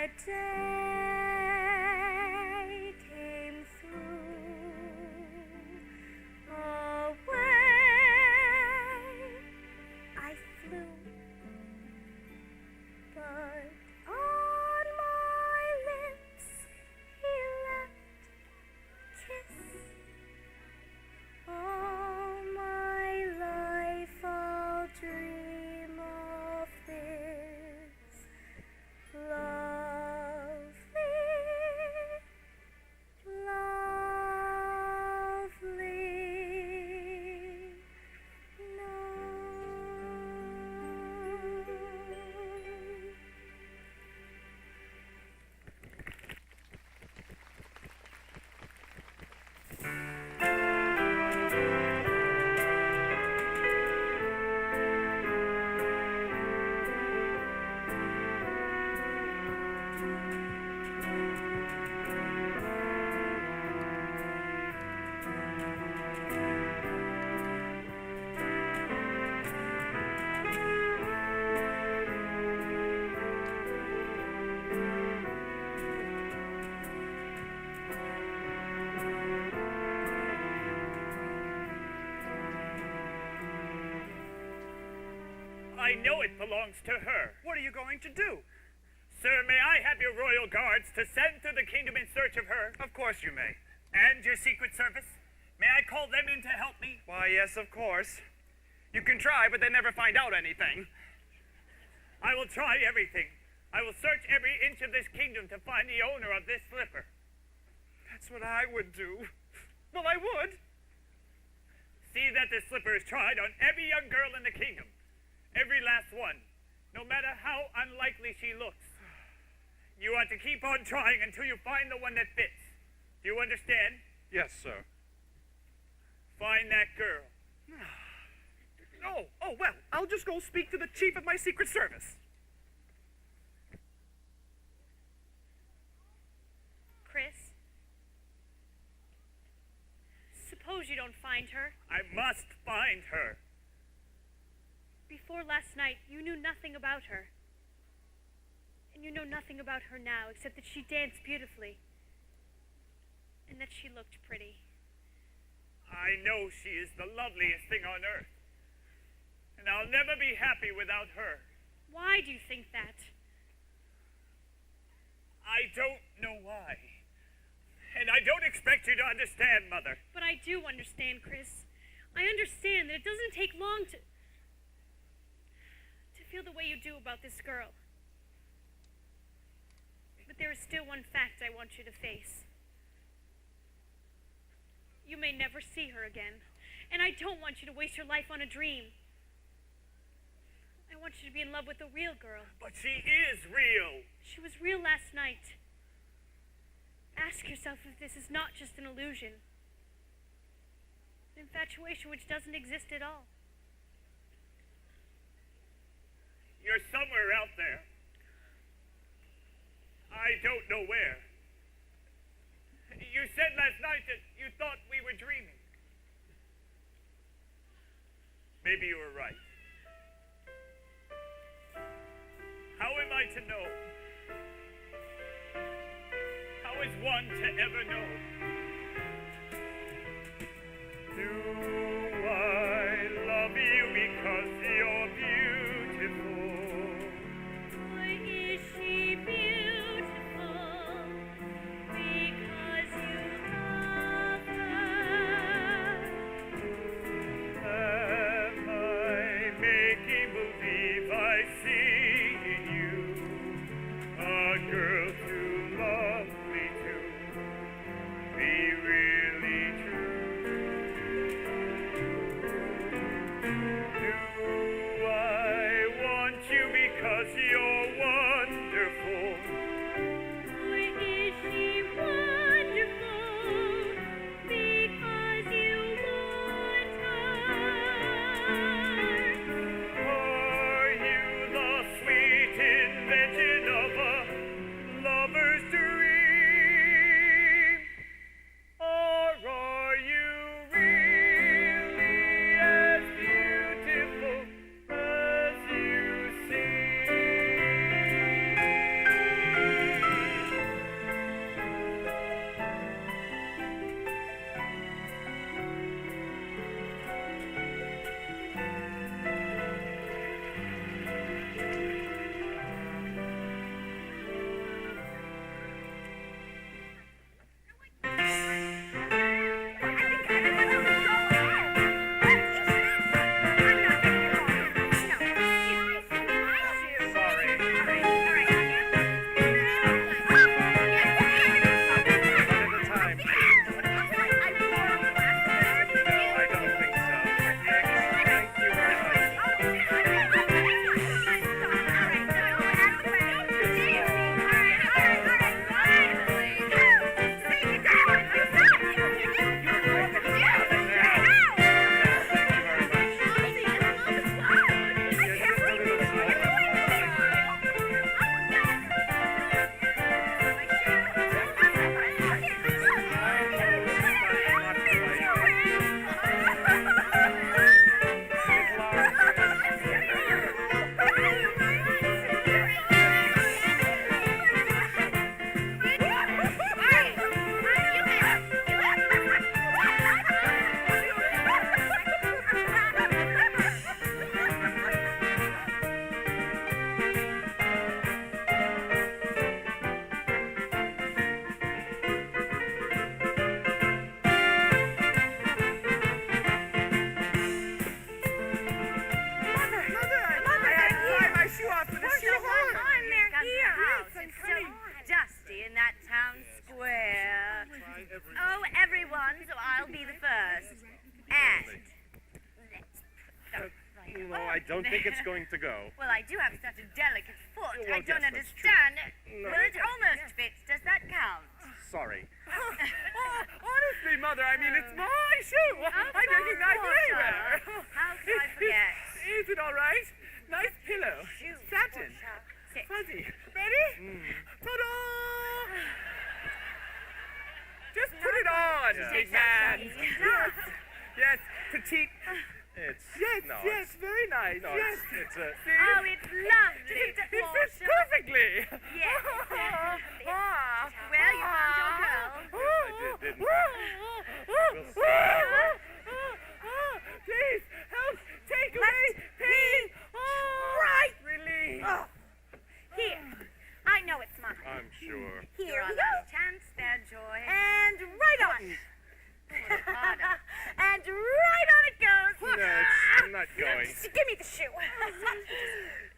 the day came through, away I flew, but on my lips he left kiss. All my life I'll dream of this lovely, lovely night. I know it belongs to her. What are you going to do? Sir, may I have your royal guards to send through the kingdom in search of her? Of course you may. And your secret service? May I call them in to help me? Why, yes, of course. You can try, but they never find out anything. I will try everything. I will search every inch of this kingdom to find the owner of this slipper. That's what I would do. Well, I would. See that this slipper is tried on every young girl in the kingdom. Every last one. No matter how unlikely she looks. You are to keep on trying until you find the one that fits. Do you understand? Yes, sir. Find that girl. Oh, well, I'll just go speak to the chief of my secret service. Chris? Suppose you don't find her. I must find her. Before last night, you knew nothing about her. And you know nothing about her now, except that she danced beautifully. And that she looked pretty. I know she is the loveliest thing on earth. And I'll never be happy without her. Why do you think that? I don't know why. And I don't expect you to understand, Mother. But I do understand, Chris. I understand that it doesn't take long to feel the way you do about this girl. But there is still one fact I want you to face. You may never see her again. And I don't want you to waste your life on a dream. I want you to be in love with a real girl. But she is real. She was real last night. Ask yourself if this is not just an illusion. An infatuation which doesn't exist at all. You're somewhere out there. I don't know where. You said last night that you thought we were dreaming. Maybe you were right. How am I to know? How is one to ever know? Do I love you because you're beautiful? Or is she beautiful because you love her? Am I making believe I see in you a girl too lovely to be really true? No, I don't think it's going to go. Well, I do have such a delicate foot. Well, I don't yes, that's understand. No. Well, it almost fits. Does that count? Sorry. Honestly, Mother, I mean, it's my shoe. I recognize it anywhere. How could I forget? Is it all right? Nice pillow. Shoe. Satin. Sit. Fuzzy. Ready? Ta-da! Just put it on, Yeah. big man. Yes. Yes, petite. It's Yes, yes, very nice. No, yes. it's a. See? Oh, it's lovely. It fits perfectly. Yes. Ah. Well, you found your girl. I didn't. We'll see. Please help take away pain. Right. Relief. Here. I know it's mine. I'm sure. Here we go. Chance their joy. And right on. And right on it goes. No, it's not going. Give me the shoe.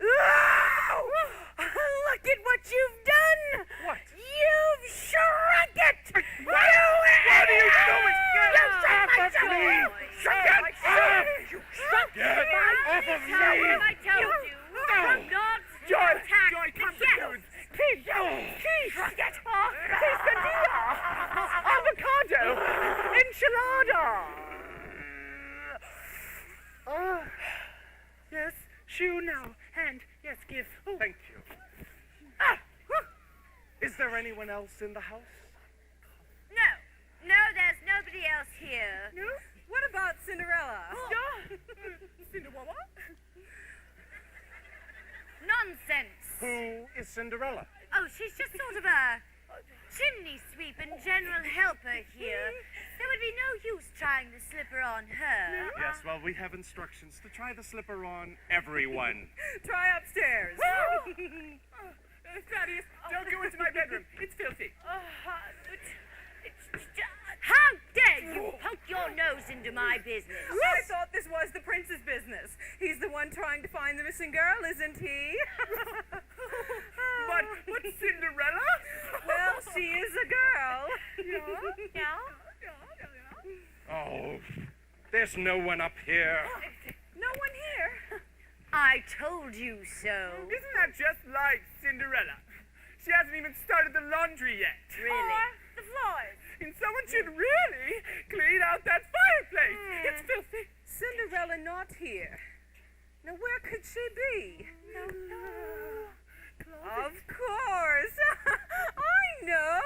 Ow! Look at what you've done. What? You've shrunk it. What are you doing? Get off of me! Get off! Get off of me! What have I told you? No. Not Joy, attack. Joy, come to Yes. dudes. Quesadilla. Avocado. Enchilada. Yes, shoe now. Hand. Yes, give. Oh. Thank you. Is there anyone else in the house? No. No, there's nobody else here. No? What about Cinderella? Cinderella? Nonsense. Who is Cinderella? Oh, she's just sort of a chimney sweep and general helper here. There would be no use trying to slip her on her. Yes, well, we have instructions to try the slipper on everyone. Try upstairs. Thaddeus, don't go into my bedroom. It's filthy. How dare you poke your nose into my business? I thought this was the prince's business. He's the one trying to find the missing girl, isn't he? But Cinderella? Well, she is a girl. Yeah? Oh, there's no one up here. No one here. I told you so. Isn't that just like Cinderella? She hasn't even started the laundry yet. Really? The floors. And someone should really clean out that fireplace. It's filthy. Cinderella not here. Now, where could she be? Of course. I know.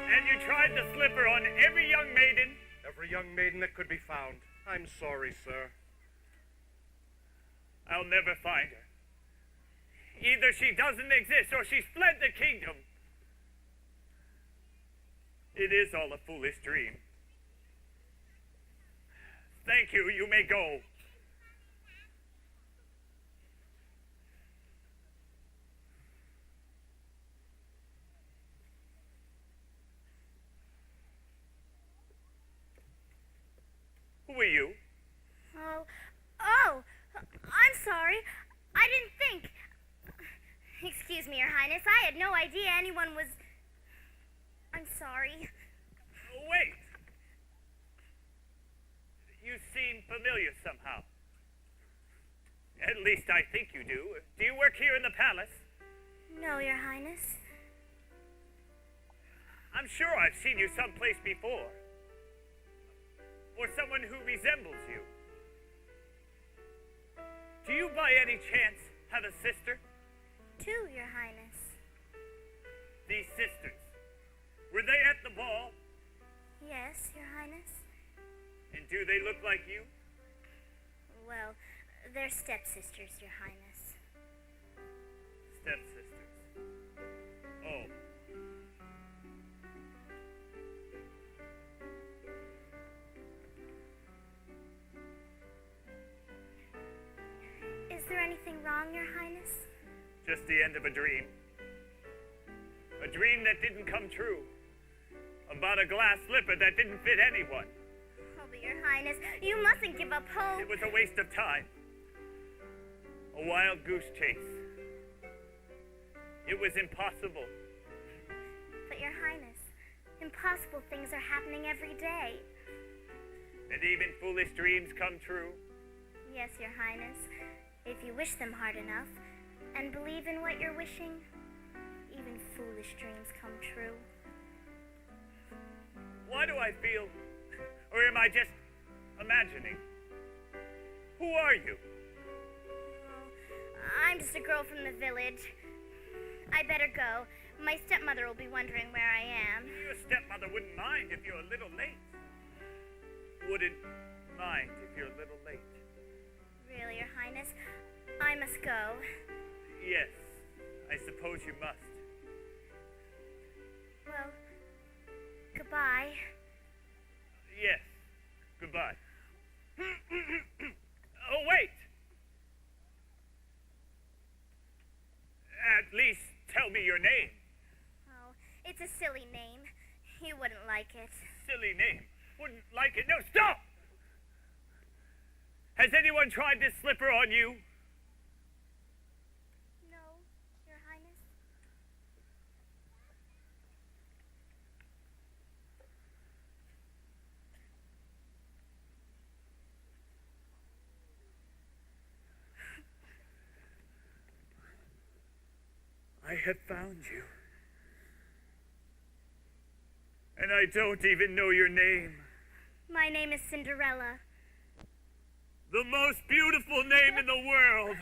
And you tried the slipper on every young maiden? Every young maiden that could be found. I'm sorry, sir. I'll never find her. Either she doesn't exist or she's fled the kingdom. It is all a foolish dream. Thank you. You may go. Who are you? Oh, I'm sorry. I didn't think. Excuse me, Your Highness. I had no idea anyone was. I'm sorry. Wait. You seem familiar somehow. At least I think you do. Do you work here in the palace? No, Your Highness. I'm sure I've seen you someplace before. Or someone who resembles you. Do you by any chance have a sister? Two, Your Highness. These sisters, were they at the ball? Yes, Your Highness. And do they look like you? Well, they're stepsisters, Your Highness. Stepsisters. Oh. Is there anything wrong, Your Highness? Just the end of a dream. dream that didn't come true. About a glass slipper that didn't fit anyone. Oh, but Your Highness, you mustn't give up hope. It was a waste of time. A wild goose chase. It was impossible. But Your Highness, impossible things are happening every day. And even foolish dreams come true. Yes, Your Highness, if you wish them hard enough and believe in what you're wishing, even foolish dreams come true. Why do I feel, or am I just imagining? Who are you? Oh, I'm just a girl from the village. I better go. My stepmother will be wondering where I am. Your stepmother wouldn't mind if you're a little late. Wouldn't mind if you're a little late. Really, Your Highness, I must go. Yes, I suppose you must. Well, goodbye. Yes, goodbye. Oh, wait! At least tell me your name. Oh, it's a silly name. You wouldn't like it. Silly name. Wouldn't like it. No, stop! Has anyone tried this slipper on you? No, Your Highness. I have found you. And I don't even know your name. My name is Cinderella. The most beautiful name in the world.